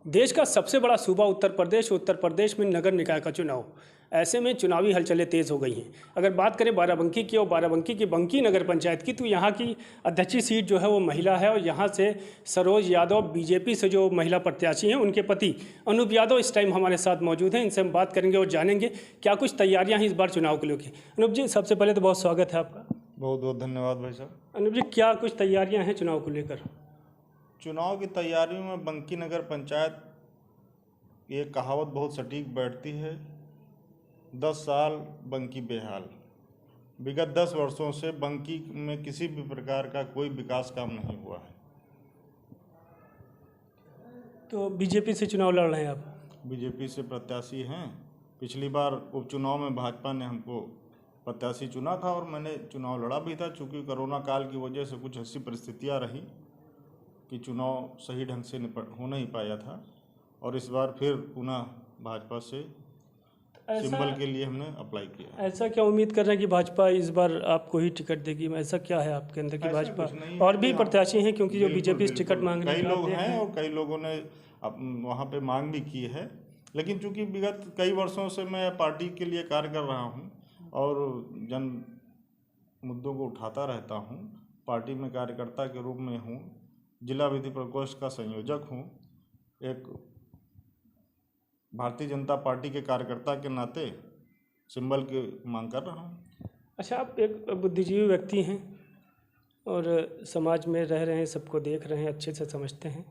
देश का सबसे बड़ा सूबा उत्तर प्रदेश में नगर निकाय का चुनाव। ऐसे में चुनावी हलचलें तेज़ हो गई हैं। अगर बात करें बाराबंकी की और बाराबंकी की बंकी नगर पंचायत की, तो यहाँ की अध्यक्षीय सीट जो है वो महिला है और यहाँ से सरोज यादव बीजेपी से जो महिला प्रत्याशी हैं उनके पति अनूप यादव इस टाइम हमारे साथ मौजूद हैं। इनसे हम बात करेंगे और जानेंगे क्या कुछ तैयारियाँ हैं इस बार चुनाव को लेकर। अनूप जी, सबसे पहले तो बहुत स्वागत है आपका। बहुत बहुत धन्यवाद भाई साहब। अनूप जी, क्या कुछ तैयारियाँ हैं चुनाव को लेकर? चुनाव की तैयारियों में बंकी नगर पंचायत, ये कहावत बहुत सटीक बैठती है, 10 साल बंकी बेहाल। विगत 10 वर्षों से बंकी में किसी भी प्रकार का कोई विकास काम नहीं हुआ है। तो बीजेपी से चुनाव लड़ रहे हैं आप? बीजेपी से प्रत्याशी हैं। पिछली बार उपचुनाव में भाजपा ने हमको प्रत्याशी चुना था और मैंने चुनाव लड़ा भी था। चूँकि कोरोना काल की वजह से कुछ ऐसी परिस्थितियाँ रही कि चुनाव सही ढंग से हो नहीं पाया था और इस बार फिर पुनः भाजपा से सिंबल के लिए हमने अप्लाई किया। ऐसा क्या उम्मीद कर रहे हैं कि भाजपा इस बार आपको ही टिकट देगी? ऐसा क्या है आपके अंदर कि भाजपा और भी प्रत्याशी हैं, क्योंकि जो बीजेपी से टिकट मांग रहे हैं कई लोग हैं और कई लोगों ने वहाँ पे मांग भी की है। लेकिन चूंकि विगत कई वर्षों से मैं पार्टी के लिए कार्य कर रहा हूँ और जन मुद्दों को उठाता रहता हूँ, पार्टी में कार्यकर्ता के रूप में हूँ, जिला विधि प्रकोष्ठ का संयोजक हूँ, एक भारतीय जनता पार्टी के कार्यकर्ता के नाते सिंबल की मांग कर रहा हूँ। अच्छा, आप एक बुद्धिजीवी व्यक्ति हैं और समाज में रह रहे हैं, सबको देख रहे हैं, अच्छे से समझते हैं।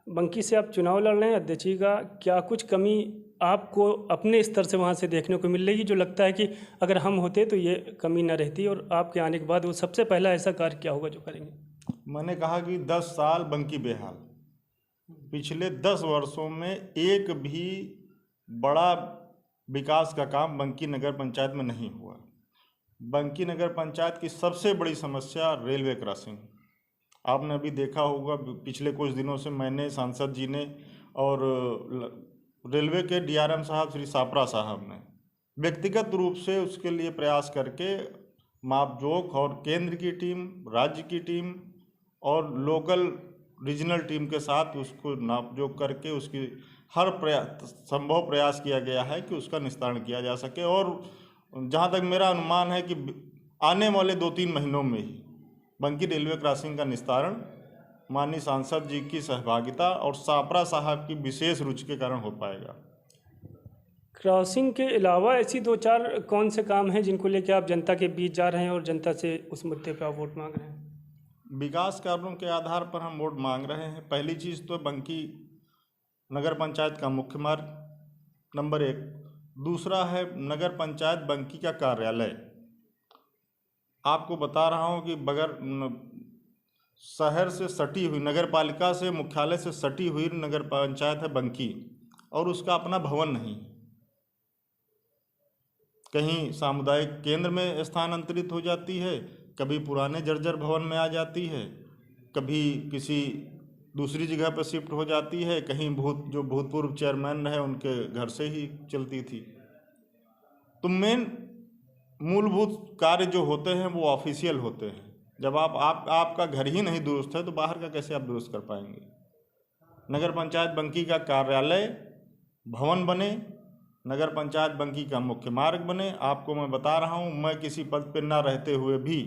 बंकी से आप चुनाव लड़ रहे हैं अध्यक्षी का, क्या कुछ कमी आपको अपने स्तर से वहाँ से देखने को मिल रही, जो लगता है कि अगर हम होते तो ये कमी ना रहती, और आपके आने के बाद वो सबसे पहला ऐसा कार्य क्या होगा जो करेंगे? मैंने कहा कि 10 साल बंकी बेहाल। पिछले 10 वर्षों में एक भी बड़ा विकास का काम बंकी नगर पंचायत में नहीं हुआ। बंकी नगर पंचायत की सबसे बड़ी समस्या रेलवे क्रॉसिंग। आपने अभी देखा होगा, पिछले कुछ दिनों से मैंने, सांसद जी ने और रेलवे के डीआरएम साहब श्री सापरा साहब ने व्यक्तिगत रूप से उसके लिए प्रयास करके मापजोख और केंद्र की टीम, राज्य की टीम और लोकल रीजनल टीम के साथ उसको नापजोख करके उसकी हर संभव प्रयास किया गया है कि उसका निस्तारण किया जा सके। और जहाँ तक मेरा अनुमान है कि आने वाले 2-3 महीनों में ही बंकी रेलवे क्रॉसिंग का निस्तारण माननीय सांसद जी की सहभागिता और सापरा साहब की विशेष रुचि के कारण हो पाएगा। क्रॉसिंग के अलावा ऐसी 2-4 कौन से काम हैं जिनको लेकर आप जनता के बीच जा रहे हैं और जनता से उस मुद्दे पर आप वोट मांग रहे हैं? विकास कार्यों के आधार पर हम वोट मांग रहे हैं। पहली चीज़ तो बंकी नगर पंचायत का मुख्य मार्ग नंबर 1। दूसरा है नगर पंचायत बंकी का कार्यालय। आपको बता रहा हूँ कि बगैर शहर से सटी हुई, नगर पालिका से, मुख्यालय से सटी हुई नगर पंचायत है बंकी, और उसका अपना भवन नहीं। कहीं सामुदायिक केंद्र में स्थानांतरित हो जाती है, कभी पुराने जर्जर भवन में आ जाती है, कभी किसी दूसरी जगह पर शिफ्ट हो जाती है, कहीं जो भूतपूर्व चेयरमैन रहे उनके घर से ही चलती थी। तो मूलभूत कार्य जो होते हैं वो ऑफिशियल होते हैं। जब आपका घर ही नहीं दुरुस्त है तो बाहर का कैसे आप दुरुस्त कर पाएंगे? नगर पंचायत बंकी का कार्यालय भवन बने, नगर पंचायत बंकी का मुख्य मार्ग बने। आपको मैं बता रहा हूँ, मैं किसी पद पर ना रहते हुए भी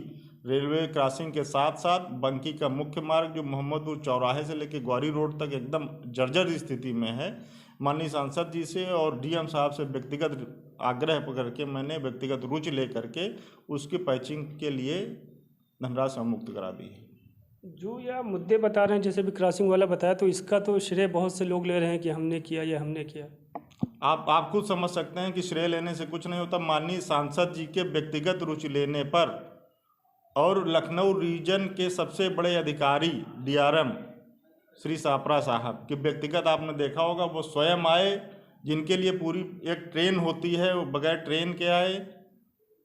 रेलवे क्रॉसिंग के साथ साथ बंकी का मुख्य मार्ग जो मोहम्मदपुर चौराहे से लेकर ग्वारी रोड तक एकदम जर्जर स्थिति में है, माननीय सांसद जी से और डीएम साहब से व्यक्तिगत आग्रह करके मैंने व्यक्तिगत रुचि लेकर के उसकी पैचिंग के लिए धनराशि मुक्त करा दी है। जो यह मुद्दे बता रहे हैं, जैसे भी क्रॉसिंग वाला बताया, तो इसका तो श्रेय बहुत से लोग ले रहे हैं कि हमने किया या हमने किया। आप खुद समझ सकते हैं कि श्रेय लेने से कुछ नहीं होता। माननीय सांसद जी के व्यक्तिगत रुचि लेने पर और लखनऊ रीजन के सबसे बड़े अधिकारी डीआरएम श्री सापरा साहब के व्यक्तिगत, आपने देखा होगा, वो स्वयं आए, जिनके लिए पूरी एक ट्रेन होती है, वो बगैर ट्रेन के आए,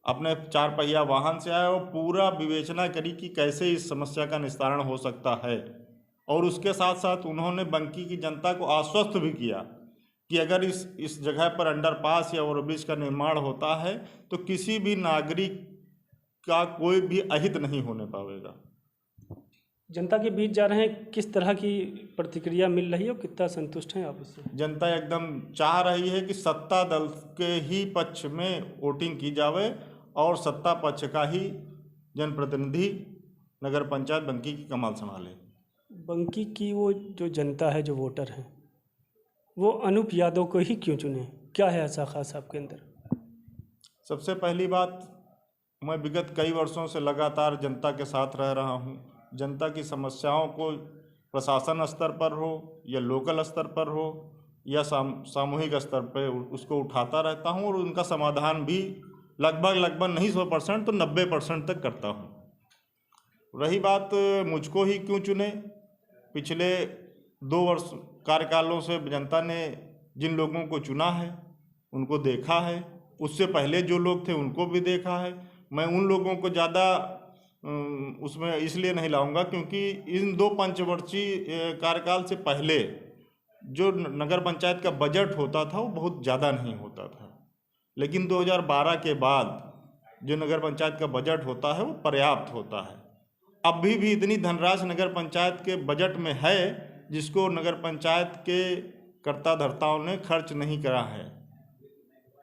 अपने 4 पहिया वाहन से आए और पूरा विवेचना करी कि कैसे इस समस्या का निस्तारण हो सकता है। और उसके साथ साथ उन्होंने बंकी की जनता को आश्वस्त भी किया कि अगर इस जगह पर अंडरपास या ओवरब्रिज का निर्माण होता है तो किसी भी नागरिक का कोई भी अहित नहीं होने पाएगा। जनता के बीच जा रहे हैं, किस तरह की प्रतिक्रिया मिल रही है और कितना संतुष्ट हैं आप इससे? जनता एकदम चाह रही है कि सत्ता दल के ही पक्ष में वोटिंग की जावे और सत्ता पक्ष का ही जनप्रतिनिधि नगर पंचायत बंकी की कमान संभाले। बंकी की वो जो जनता है, जो वोटर हैं, वो अनूप यादव को ही क्यों चुने? क्या है ऐसा खास आपके अंदर? सबसे पहली बात, मैं विगत कई वर्षों से लगातार जनता के साथ रह रहा हूँ। जनता की समस्याओं को प्रशासन स्तर पर हो या लोकल स्तर पर हो या सामूहिक स्तर पर उसको उठाता रहता हूँ और उनका समाधान भी लगभग नहीं 100% तो 90% तक करता हूँ। रही बात मुझको ही क्यों चुने, पिछले 2 वर्ष कार्यकालों से जनता ने जिन लोगों को चुना है उनको देखा है, उससे पहले जो लोग थे उनको भी देखा है। मैं उन लोगों को ज़्यादा उसमें इसलिए नहीं लाऊंगा क्योंकि इन 2 पंचवर्षीय कार्यकाल से पहले जो नगर पंचायत का बजट होता था वो बहुत ज़्यादा नहीं होता था, लेकिन 2012 के बाद जो नगर पंचायत का बजट होता है वो पर्याप्त होता है। अभी भी इतनी धनराशि नगर पंचायत के बजट में है जिसको नगर पंचायत के कर्ता धर्ताओं ने खर्च नहीं करा है।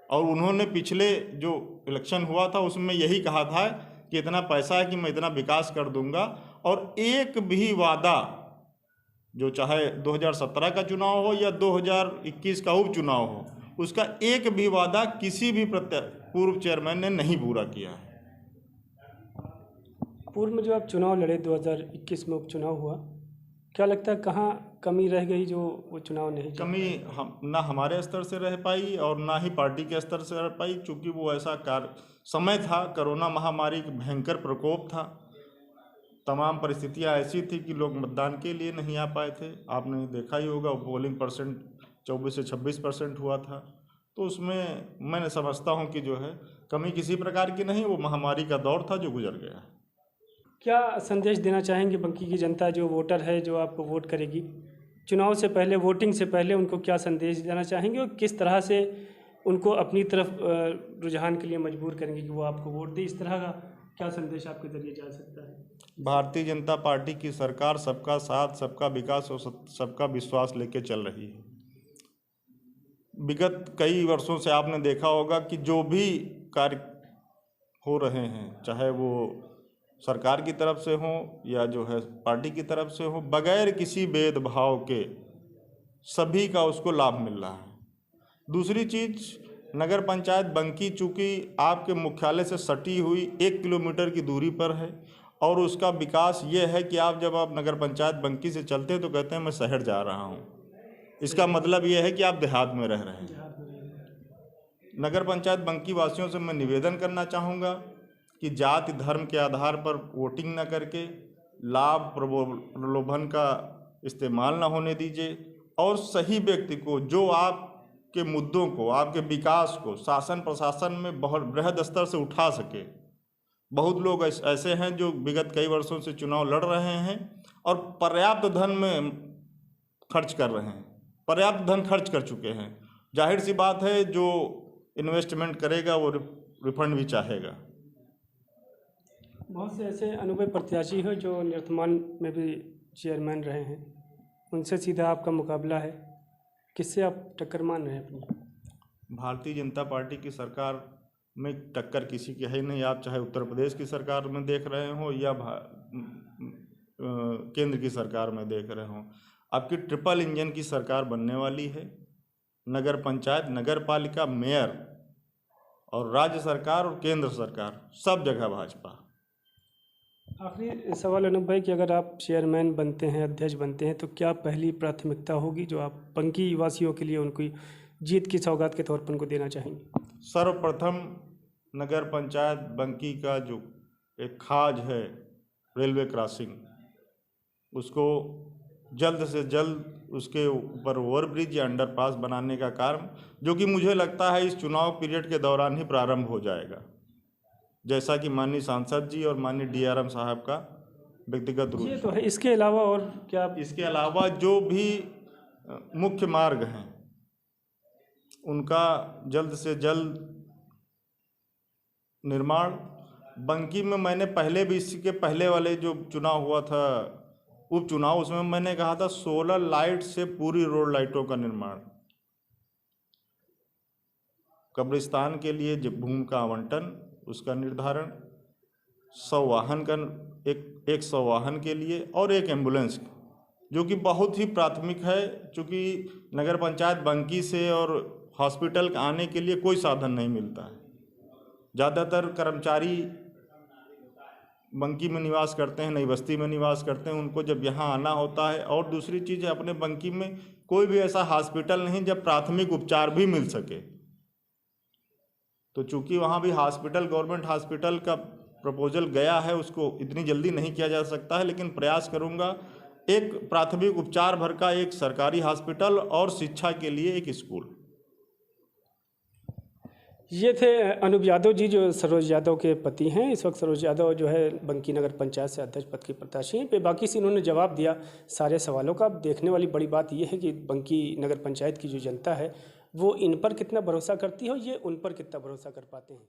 और उन्होंने पिछले जो इलेक्शन हुआ था उसमें यही कहा था कि इतना पैसा है कि मैं इतना विकास कर दूंगा, और एक भी वादा, जो चाहे 2017 का चुनाव हो या 2021 का उपचुनाव हो, उसका एक भी वादा किसी भी पूर्व चेयरमैन ने नहीं पूरा किया है। पूर्व में जो आप चुनाव लड़े, 2021 में उपचुनाव हुआ, क्या लगता है कहाँ कमी रह गई जो वो चुनाव नहीं जीत? कमी ना हमारे स्तर से रह पाई और ना ही पार्टी के स्तर से रह पाई, क्योंकि वो ऐसा समय था, कोरोना महामारी का भयंकर प्रकोप था, तमाम परिस्थितियां ऐसी थी कि लोग मतदान के लिए नहीं आ पाए थे। आपने देखा ही होगा पोलिंग परसेंट 24 से 26% हुआ था। तो उसमें मैं समझता हूं कि जो है कमी किसी प्रकार की नहीं, वो महामारी का दौर था जो गुजर गया। क्या संदेश देना चाहेंगे बंकी की जनता, जो वोटर है, जो आपको वोट करेगी, चुनाव से पहले, वोटिंग से पहले उनको क्या संदेश देना चाहेंगे और किस तरह से उनको अपनी तरफ रुझान के लिए मजबूर करेंगे कि वो आपको वोट दे? इस तरह का क्या संदेश आपके जरिए जा सकता है? भारतीय जनता पार्टी की सरकार सबका साथ, सबका विकास और सबका विश्वास लेके चल रही है। विगत कई वर्षों से आपने देखा होगा कि जो भी कार्य हो रहे हैं, चाहे वो सरकार की तरफ से हो या जो है पार्टी की तरफ से हो, बगैर किसी भेदभाव के सभी का उसको लाभ मिल रहा है। दूसरी चीज़, नगर पंचायत बंकी चूँकि आपके मुख्यालय से सटी हुई 1 किलोमीटर की दूरी पर है, और उसका विकास ये है कि जब आप नगर पंचायत बंकी से चलते हैं तो कहते हैं मैं शहर जा रहा हूँ। इसका मतलब ये है कि आप देहात में रह रहे हैं। नगर पंचायत बंकी वासियों से मैं निवेदन करना चाहूँगा कि जाति धर्म के आधार पर वोटिंग न करके लाभ प्रलोभन का इस्तेमाल न होने दीजिए, और सही व्यक्ति को जो आपके मुद्दों को, आपके विकास को शासन प्रशासन में बहुत बृहद स्तर से उठा सके। बहुत लोग ऐसे हैं जो विगत कई वर्षों से चुनाव लड़ रहे हैं और पर्याप्त धन में खर्च कर रहे हैं, पर्याप्त धन खर्च कर चुके हैं। जाहिर सी बात है जो इन्वेस्टमेंट करेगा वो रिफंड भी चाहेगा। बहुत से ऐसे अनुभवी प्रत्याशी हो जो निवर्तमान में भी चेयरमैन रहे हैं, उनसे सीधा आपका मुकाबला है, किससे आप टक्कर मान रहे हैं अपनी? भारतीय जनता पार्टी की सरकार में टक्कर किसी की है नहीं। आप चाहे उत्तर प्रदेश की सरकार में देख रहे हो या केंद्र की सरकार में देख रहे हो, आपकी ट्रिपल इंजन की सरकार बनने वाली है। नगर पंचायत, नगर पालिका, मेयर और राज्य सरकार और केंद्र सरकार, सब जगह भाजपा। आखिरी सवाल अनूप भाई कि अगर आप चेयरमैन बनते हैं, अध्यक्ष बनते हैं, तो क्या पहली प्राथमिकता होगी जो आप बंकी वासियों के लिए उनको जीत की सौगात के तौर पर उनको देना चाहेंगे? सर्वप्रथम नगर पंचायत बंकी का जो एक खाज है रेलवे क्रॉसिंग, उसको जल्द से जल्द उसके ऊपर ओवरब्रिज या अंडरपास बनाने का काम, जो कि मुझे लगता है इस चुनाव पीरियड के दौरान ही प्रारंभ हो जाएगा, जैसा कि माननीय सांसद जी और माननीय DRM साहब का व्यक्तिगत रूप ये तो है। इसके अलावा और क्या? इसके अलावा जो भी मुख्य मार्ग हैं उनका जल्द से जल्द निर्माण। बंकी में मैंने पहले भी, इसके पहले वाले जो चुनाव हुआ था उपचुनाव, उसमें मैंने कहा था 16 लाइट से पूरी रोड लाइटों का निर्माण, कब्रिस्तान के लिए भूमि का आवंटन, उसका निर्धारण, 100 वाहन का एक 100 वाहन के लिए और एक एम्बुलेंस, जो कि बहुत ही प्राथमिक है, चूँकि नगर पंचायत बंकी से और हॉस्पिटल आने के लिए कोई साधन नहीं मिलता है। ज़्यादातर कर्मचारी बंकी में निवास करते हैं, नई बस्ती में निवास करते हैं, उनको जब यहाँ आना होता है। और दूसरी चीज़ है, अपने बंकी में कोई भी ऐसा हॉस्पिटल नहीं जब प्राथमिक उपचार भी मिल सके। तो चूँकि वहाँ भी हॉस्पिटल, गवर्नमेंट हॉस्पिटल का प्रपोजल गया है, उसको इतनी जल्दी नहीं किया जा सकता है, लेकिन प्रयास करूँगा एक प्राथमिक उपचार भर का एक सरकारी हॉस्पिटल और शिक्षा के लिए एक स्कूल। ये थे अनूप यादव जी, जो सरोज यादव के पति हैं। इस वक्त सरोज यादव जो है बंकी नगर पंचायत से अध्यक्ष पद के प्रत्याशी हैं। बाकी से इन्होंने जवाब दिया सारे सवालों का। देखने वाली बड़ी बात यह है कि बंकी नगर पंचायत की जो जनता है वो इन पर कितना भरोसा करती है और ये उन पर कितना भरोसा कर पाते हैं।